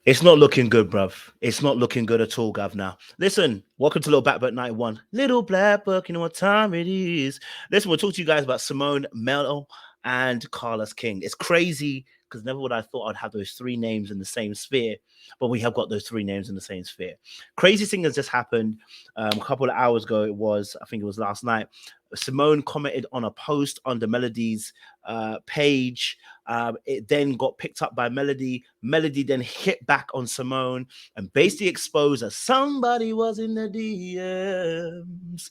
It's not looking good, bruv. It's not looking good at all, Governor. Listen, welcome to Little Black Book 91. Little Black Book, you know what time it is. Listen, we'll talk to you guys about Symone, Mello, and Carlos King. It's crazy because never would I thought I'd have those three names in the same sphere, but we have got those three names in the same sphere. Crazy thing has just happened a couple of hours ago. I think it was last night. Symone commented on a post on the Melodies page. It then got picked up by Melody. Melody then hit back on Symone and basically exposed that somebody was in the DMs.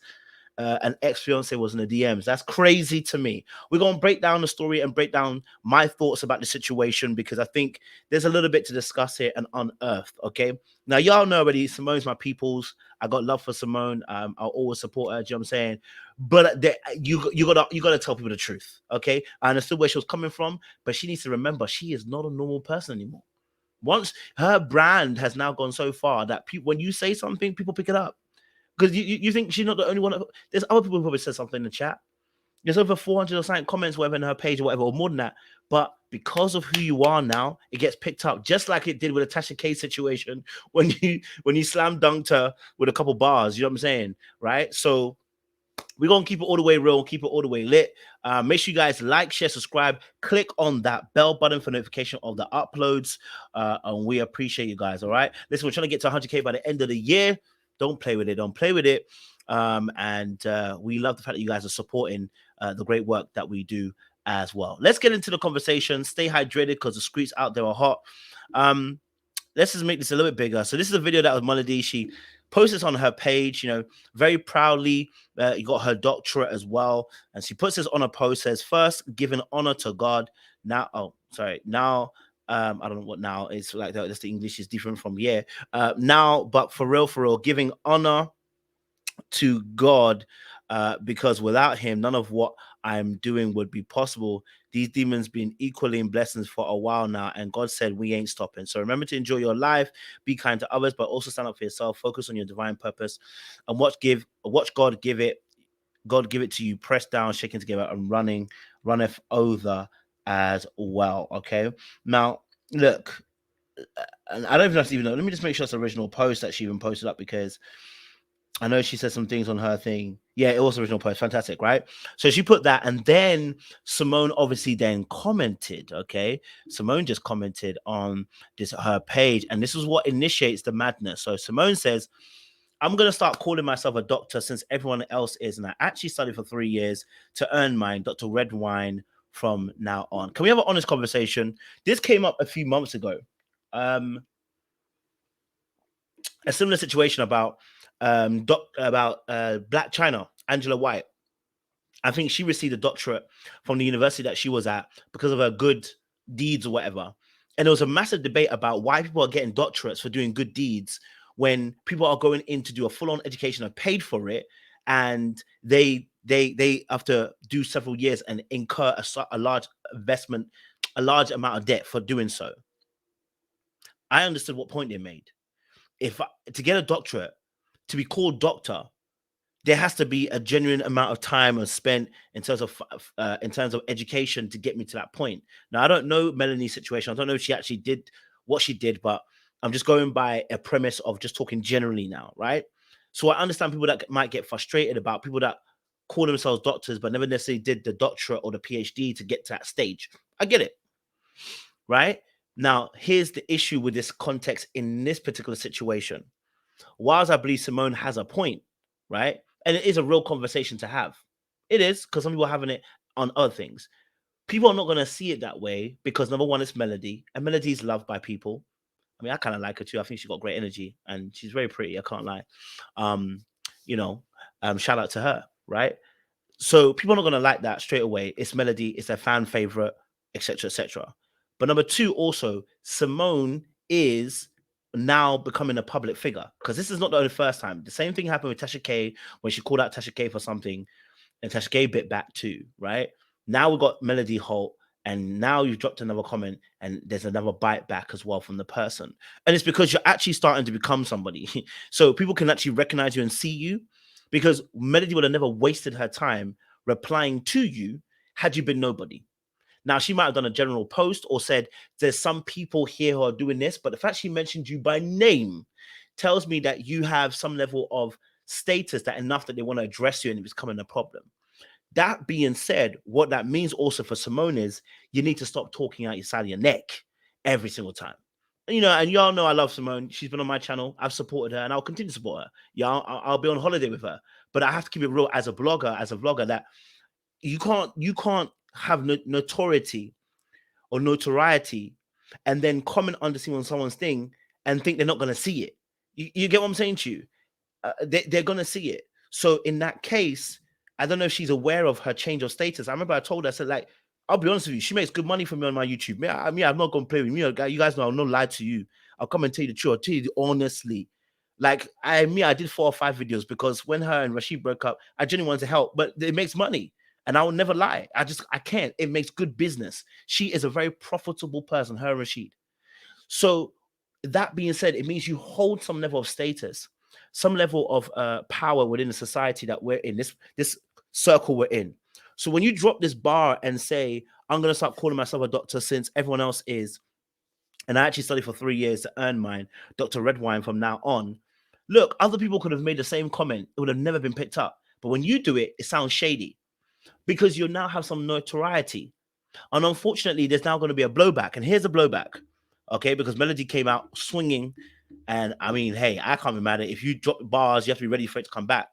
An ex-fiance was in the DMs. That's crazy to me. We're gonna break down the story and break down my thoughts about the situation because I think there's a little bit to discuss here and unearth. Okay, now y'all know already. Symone's my people's. I got love for Symone. I'll always support her. Do you know what I'm saying? But you gotta tell people the truth. Okay, I understood where she was coming from, but she needs to remember she is not a normal person anymore. Once her brand has now gone so far that when you say something, people pick it up. Because you think she's not the only one. There's other people who probably said something in the chat. There's over 400 or something comments, whatever, in her page or whatever, or more than that. But because of who you are now, it gets picked up, just like it did with the Tasha K situation when you slam dunked her with a couple bars. You know what I'm saying, right? So we're gonna keep it all the way real, keep it all the way lit. Make sure you guys like, share, subscribe, click on that bell button for notification of the uploads. And we appreciate you guys. All right. Listen, we're trying to get to 100K by the end of the year. Don't play with it. Don't play with it. And we love the fact that you guys are supporting the great work that we do as well. Let's get into the conversation. Stay hydrated because the streets out there are hot. Let's just make this a little bit bigger. So this is a video that was Melody. She posted this on her page, very proudly. You got her doctorate as well. And she puts this on a post, says, first, giving honor to God. Now, I don't know what now is like. That's the English is different from now, but for real, giving honor to God, because without him, none of what I'm doing would be possible. These demons been equally in blessings for a while now, and God said we ain't stopping. So remember to enjoy your life, be kind to others, but also stand up for yourself. Focus on your divine purpose, and watch God give it. God give it to you, pressed down, shaken together, and runneth over as well. Okay, now look. And I don't even have to even know. Let me just make sure it's the original post that she even posted up because I know she said some things on her thing. Yeah, it was original post. Fantastic, right? So she put that, and then Symone obviously then commented. Okay, Symone just commented on this her page, and this is what initiates the madness. So Symone says, "I'm gonna start calling myself a doctor since everyone else is, and I actually studied for 3 years to earn mine, Doctor Redwine, from now on." Can we have an honest conversation? This came up a few months ago. Um, a similar situation about Black China, Angela White. I think she received a doctorate from the university that she was at because of her good deeds or whatever. And there was a massive debate about why people are getting doctorates for doing good deeds when people are going in to do a full-on education and paid for it, and they have to do several years and incur a large investment, a large amount of debt for doing so. I understood what point they made. To get a doctorate, to be called doctor, there has to be a genuine amount of time and spent in terms of education to get me to that point. Now I don't know Melanie's situation. I don't know if she actually did what she did, but I'm just going by a premise of just talking generally now, right? So I understand people that might get frustrated about people that call themselves doctors but never necessarily did the doctorate or the PhD to get to that stage. I get it, right? Now here's the issue with this context in this particular situation. Whilst I believe Symone has a point, right? And it is a real conversation to have. It is because some people are having it on other things. People are not going to see it that way because number one, it's Melody, and Melody is loved by people. I mean, I kind of like her too. I think she's got great energy and she's very pretty. I can't lie. Um, you know, shout out to her, right? So people are not going to like that straight away. It's Melody, it's a fan favorite, etc., etc. But number two, also, Symone is now becoming a public figure because this is not the only first time. The same thing happened with Tasha K when she called out Tasha K for something, and Tasha K bit back too, right? Now we've got Melody Holt, and now you've dropped another comment, and there's another bite back as well from the person. And it's because you're actually starting to become somebody. So people can actually recognize you and see you because Melody would have never wasted her time replying to you had you been nobody. Now, she might have done a general post or said, there's some people here who are doing this, but the fact she mentioned you by name tells me that you have some level of status that enough that they want to address you and it's becoming a problem. That being said, what that means also for Symone is you need to stop talking out your side of your neck every single time. And y'all know I love Symone. She's been on my channel. I've supported her, and I'll continue to support her. Yeah, I'll be on holiday with her, but I have to keep it real as a blogger, that you can't have notoriety or notoriety and then comment on someone's thing and think they're not going to see it. You get what I'm saying to you? They're going to see it. So in that case, I don't know if she's aware of her change of status. I remember I told her, I said, like, I'll be honest with you, she makes good money for me on my YouTube. I'm not going to play with you. You guys know I'll not lie to you. I'll come and tell you the truth. I'll tell you honestly. Like, I did 4 or 5 videos because when her and Rashid broke up, I genuinely wanted to help, but it makes money. And I will never lie. I can't. It makes good business. She is a very profitable person, her and Rashid. So that being said, it means you hold some level of status, some level of power within the society that we're in, this circle we're in. So when you drop this bar and say, I'm going to start calling myself a doctor since everyone else is, and I actually studied for 3 years to earn mine, Dr. Redwine from now on. Look, other people could have made the same comment. It would have never been picked up. But when you do it, it sounds shady because you now have some notoriety. And unfortunately, there's now going to be a blowback. And here's a blowback, okay? Because Melody came out swinging. And I mean, hey, I can't be mad at it. If you drop bars, you have to be ready for it to come back.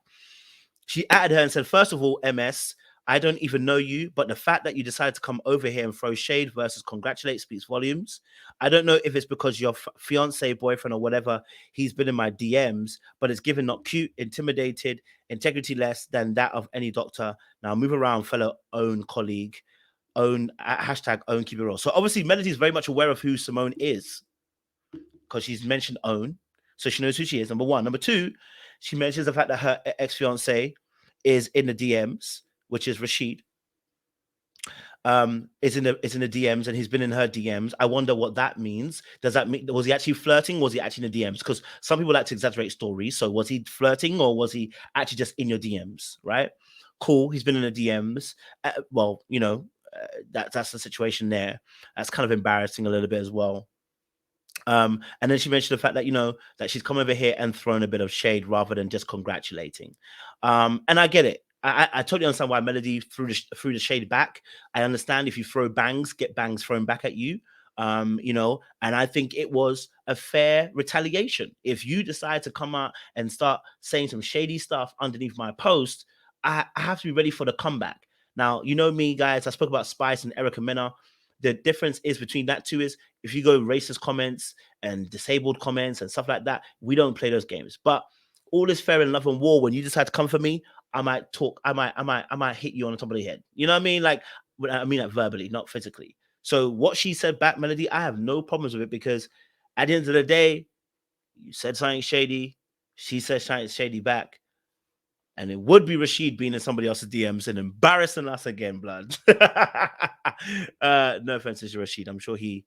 She added her and said, first of all, MS, I don't even know you, but the fact that you decided to come over here and throw shade versus congratulate speaks volumes. I don't know if it's because your fiance, boyfriend, or whatever, he's been in my DMs, but it's given not cute, intimidated, integrity less than that of any doctor. Now move around, fellow own colleague, own hashtag own keep it real. So obviously Melody is very much aware of who Symone is because she's mentioned own. So she knows who she is, number one. Number two, she mentions the fact that her ex-fiance is in the DMs, which is Rashid. Is in the DMs and he's been in her DMs. I wonder what that means. Does that mean was he actually flirting? Was he actually in the DMs? Because some people like to exaggerate stories. So was he flirting or was he actually just in your DMs? Right? Cool. He's been in the DMs. Well, that's the situation there. That's kind of embarrassing a little bit as well. And then she mentioned the fact that that she's come over here and thrown a bit of shade rather than just congratulating. And I get it. I totally understand why Melody threw the shade back. I understand if you throw bangs, get bangs thrown back at you. And I think it was a fair retaliation. If you decide to come out and start saying some shady stuff underneath my post, I have to be ready for the comeback. Now, you know me, guys. I spoke about Spice and Erica Mena. The difference is between that two is if you go racist comments and disabled comments and stuff like that, we don't play those games. But all is fair in love and war. When you decide to come for me, I might talk. I might hit you on the top of the head. You know what I mean? Like, I mean that verbally, not physically. So what she said back, Melody, I have no problems with it because at the end of the day, you said something shady. She said something shady back. And it would be Rashid being in somebody else's DMs and embarrassing us again, blood. No offense to Rashid. I'm sure he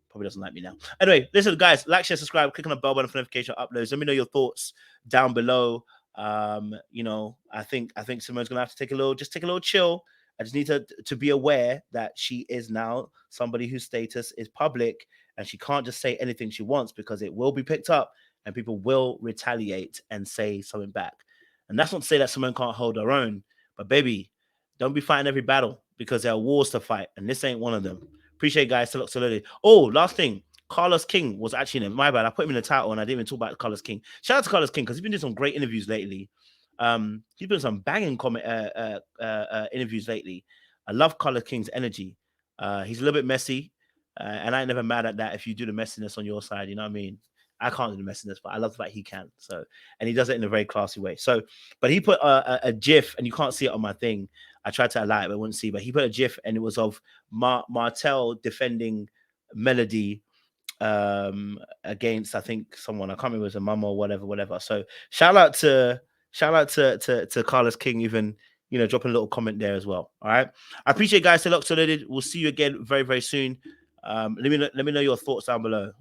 probably doesn't like me now. Anyway, listen, guys, like, share, subscribe, click on the bell button for notification uploads. Let me know your thoughts down below. I think Symone's gonna have to take a little chill. I just need to be aware that she is now somebody whose status is public and she can't just say anything she wants because it will be picked up and people will retaliate and say something back. And that's not to say that Symone can't hold her own, but baby, don't be fighting every battle because there are wars to fight, and this ain't one of them. Appreciate guys. Saluted. Oh, last thing. Carlos King was actually in it. My bad. I put him in the title and I didn't even talk about Carlos King. Shout out to Carlos King because he's been doing some great interviews lately. He's been some banging interviews lately. I love Carlos King's energy. He's a little bit messy, and I ain't never mad at that if you do the messiness on your side. You know what I mean? I can't do the messiness, but I love that he can. So, and he does it in a very classy way. So, but he put a GIF, and you can't see it on my thing. I tried to allow it, but I wouldn't see. But he put a GIF, and it was of Martel defending Melody against, I think, someone. I can't remember, it was a mum or whatever. So shout out to Carlos King, even dropping a little comment there as well. All right, I appreciate guys. We'll see you again very, very soon. Let me know your thoughts down below.